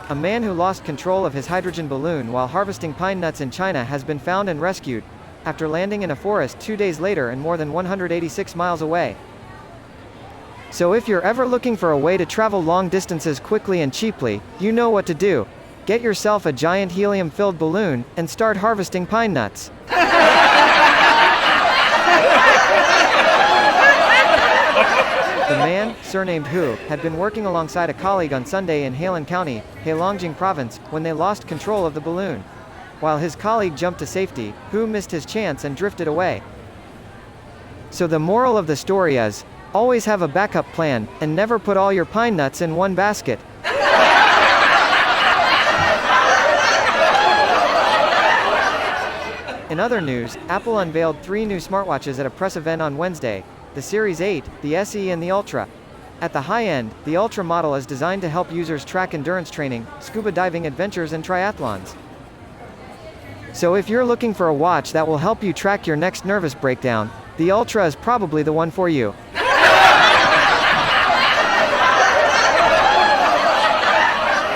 A man who lost control of his hydrogen balloon while harvesting pine nuts in China has been found and rescued, after landing in a forest 2 days later and more than 186 miles away. So if you're ever looking for a way to travel long distances quickly and cheaply, you know what to do. Get yourself a giant helium-filled balloon, and start harvesting pine nuts. The man, surnamed Hu, had been working alongside a colleague on Sunday in Heilongjiang County, Heilongjiang Province, when they lost control of the balloon. While his colleague jumped to safety, Hu missed his chance and drifted away. So the moral of the story is, always have a backup plan, and never put all your pine nuts in one basket. In other news, Apple unveiled 3 new smartwatches at a press event on Wednesday: the Series 8, the SE and the Ultra. At the high end, the Ultra model is designed to help users track endurance training, scuba diving adventures and triathlons. So if you're looking for a watch that will help you track your next nervous breakdown, the Ultra is probably the one for you.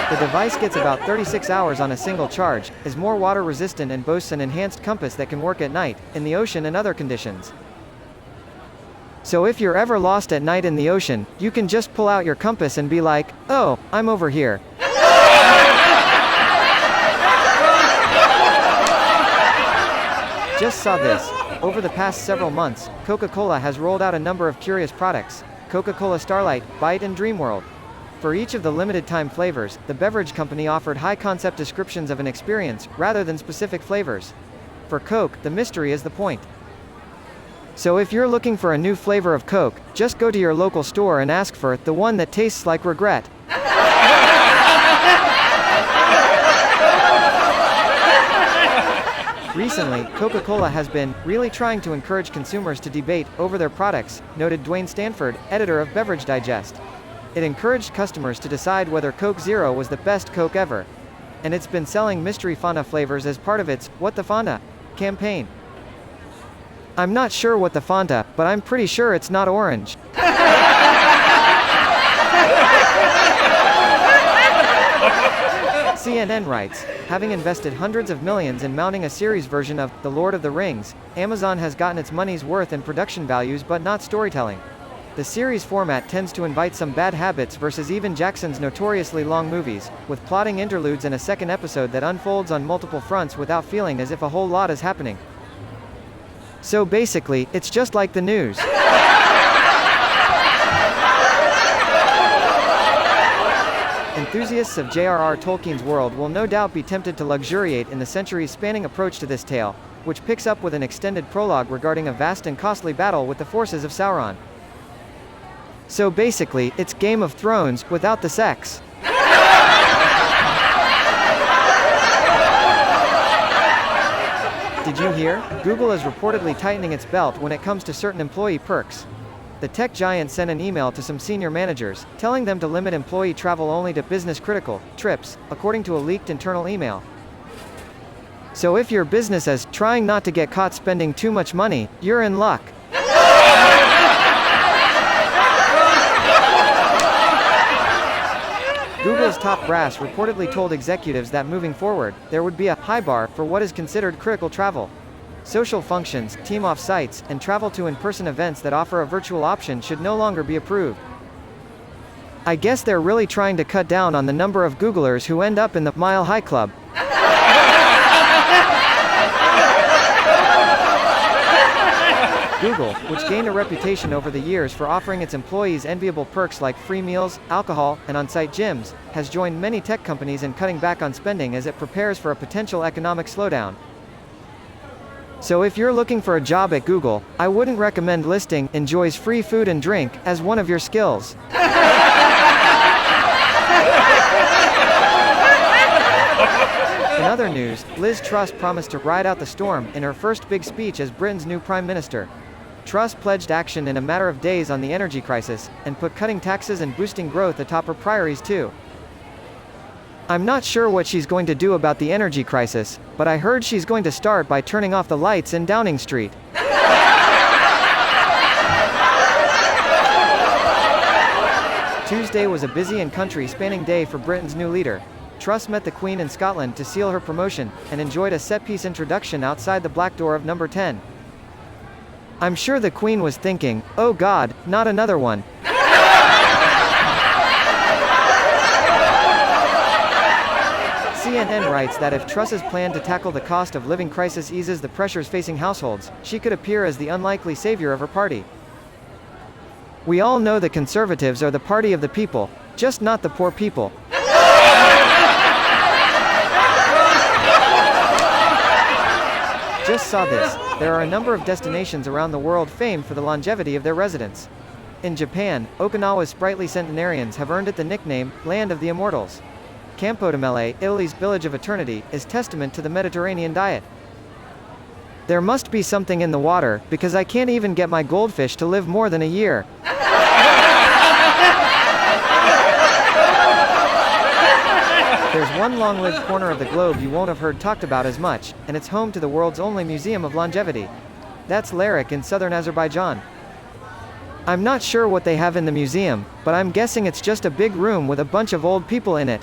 The device gets about 36 hours on a single charge, is more water resistant and boasts an enhanced compass that can work at night, in the ocean and other conditions. So if you're ever lost at night in the ocean, you can just pull out your compass and be like, oh, I'm over here. Just saw this. Over the past several months, Coca-Cola has rolled out a number of curious products: Coca-Cola Starlight, Bite and Dreamworld. For each of the limited-time flavors, the beverage company offered high-concept descriptions of an experience, rather than specific flavors. For Coke, the mystery is the point. So if you're looking for a new flavor of Coke, just go to your local store and ask for the one that tastes like regret. Recently, Coca-Cola has been really trying to encourage consumers to debate over their products, noted Dwayne Stanford, editor of Beverage Digest. It encouraged customers to decide whether Coke Zero was the best Coke ever. And it's been selling mystery Fanta flavors as part of its What the Fanta campaign. I'm not sure what the Fanta, but I'm pretty sure it's not orange. CNN writes, having invested hundreds of millions in mounting a series version of The Lord of the Rings, Amazon has gotten its money's worth in production values but not storytelling. The series format tends to invite some bad habits versus even Jackson's notoriously long movies, with plotting interludes and a second episode that unfolds on multiple fronts without feeling as if a whole lot is happening. So basically, it's just like the news. Enthusiasts of J.R.R. Tolkien's world will no doubt be tempted to luxuriate in the centuries-spanning approach to this tale, which picks up with an extended prologue regarding a vast and costly battle with the forces of Sauron. So basically, it's Game of Thrones, without the sex. Did you hear? Google is reportedly tightening its belt when it comes to certain employee perks. The tech giant sent an email to some senior managers, telling them to limit employee travel only to business-critical trips, according to a leaked internal email. So if your business is trying not to get caught spending too much money, you're in luck. Google's top brass reportedly told executives that moving forward, there would be a high bar for what is considered critical travel. Social functions, team off-sites, and travel to in-person events that offer a virtual option should no longer be approved. I guess they're really trying to cut down on the number of Googlers who end up in the Mile High Club. Google, which gained a reputation over the years for offering its employees enviable perks like free meals, alcohol, and on-site gyms, has joined many tech companies in cutting back on spending as it prepares for a potential economic slowdown. So if you're looking for a job at Google, I wouldn't recommend listing enjoys free food and drink as one of your skills. In other news, Liz Truss promised to ride out the storm in her first big speech as Britain's new Prime Minister. Truss pledged action in a matter of days on the energy crisis, and put cutting taxes and boosting growth atop her priorities too. I'm not sure what she's going to do about the energy crisis, but I heard she's going to start by turning off the lights in Downing Street. Tuesday was a busy and country-spanning day for Britain's new leader. Truss met the Queen in Scotland to seal her promotion, and enjoyed a set-piece introduction outside the black door of number 10. I'm sure the Queen was thinking, "Oh God, not another one." CNN writes that if Truss's plan to tackle the cost of living crisis eases the pressures facing households, she could appear as the unlikely savior of her party. We all know the Conservatives are the party of the people, just not the poor people. Just saw this. There are a number of destinations around the world famed for the longevity of their residents. In Japan, Okinawa's sprightly centenarians have earned it the nickname, Land of the Immortals. Campo de Mele, Italy's village of eternity, is testament to the Mediterranean diet. There must be something in the water, because I can't even get my goldfish to live more than a year. There's one long-lived corner of the globe you won't have heard talked about as much, and it's home to the world's only museum of longevity. That's Larik in southern Azerbaijan. I'm not sure what they have in the museum, but I'm guessing it's just a big room with a bunch of old people in it.